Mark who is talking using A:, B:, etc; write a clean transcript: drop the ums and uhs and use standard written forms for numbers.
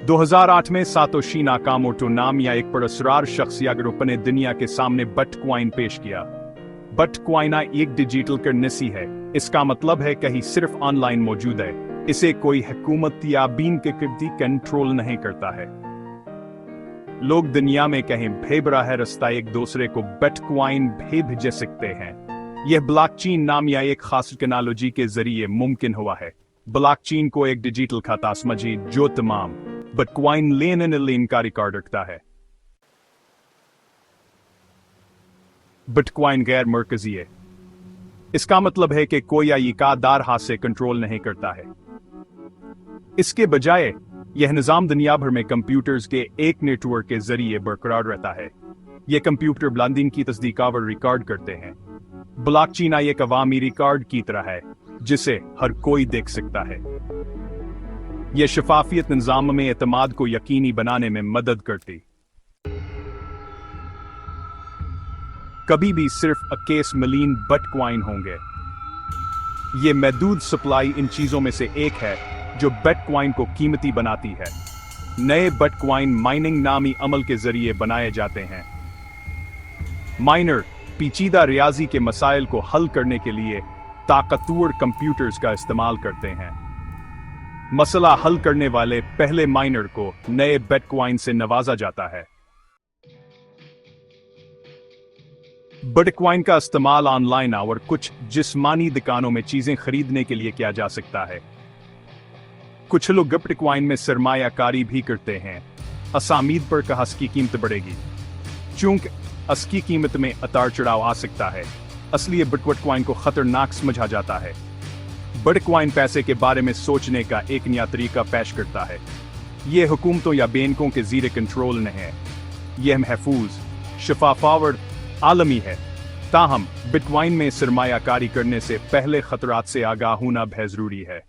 A: 2008 में Satoshi Nakamoto नाम या एक पुरस्कार शख्सियत ग्रुप ने दुनिया के सामने बिटकॉइन पेश किया। बिटकॉइन एक डिजिटल करेंसी है। इसका मतलब है कहीं सिर्फ ऑनलाइन मौजूद है। इसे कोई हुकूमत या बीन के कृति कंट्रोल नहीं करता है। लोग दुनिया में कहीं बेबराह रास्ता एक दूसरे को बिटकॉइन भेज सकते हैं। यह ब्लॉकचेन नाम या एक खास टेक्नोलॉजी के जरिए मुमकिन हुआ है। ब्लॉकचेन को एक डिजिटल खाता समझिए जो तमाम बिटकॉइन लेन का रिकॉर्ड रखता है। बिटकॉइन गैर मरकजी है। इसका मतलब है कि कोई इकादार हाथ से कंट्रोल नहीं करता है। इसके बजाय यह निजाम दुनिया भर में कंप्यूटर्स के एक नेटवर्क के जरिए बरकरार रहता है। यह कंप्यूटर ब्लांडिंग की तस्दीकावर रिकॉर्ड करते हैं। ब्लॉकचेन एक अवामी रिकॉर्ड की तरह है जिसे हर कोई देख सकता है। यह शफाफियत निजाम में एतमाद को यकीनी बनाने में मदद करती। कभी भी सिर्फ 21 मिलियन बिटकॉइन होंगे। यह महदूद सप्लाई इन चीजों में से एक है जो बिटकॉइन को कीमती बनाती है। नए बिटकॉइन माइनिंग नामी अमल के जरिए बनाए जाते हैं। माइनर पेचीदा रियाजी के मसाइल को हल करने के लिए ताकतवर कंप्यूटर्स का इस्तेमाल करते हैं। मसला हल करने वाले पहले माइनर को नए बिटकॉइन से नवाजा जाता है। बिटकॉइन का इस्तेमाल ऑनलाइन और कुछ जिस्मानी दुकानों में चीजें खरीदने के लिए किया जा सकता है। कुछ लोग बिटकॉइन में सरमायाकारी भी करते हैं। असामीद पर कहा इसकी कीमत बढ़ेगी। चूंकि इसकी कीमत में उतार चढ़ाव आ सकता है, इसलिए बिटकॉइन को खतरनाक समझा जाता है। बिटकॉइन पैसे के बारे में सोचने का एक नया तरीका पेश करता है। यह हुकूमतों या बैंकों के ज़ीरे कंट्रोल नहीं है। यह महफूज, शफाफ और आलमी है। ताहम बिटकॉइन में सरमायाकारी करने से पहले खतरात से आगाह होना बहुत जरूरी है।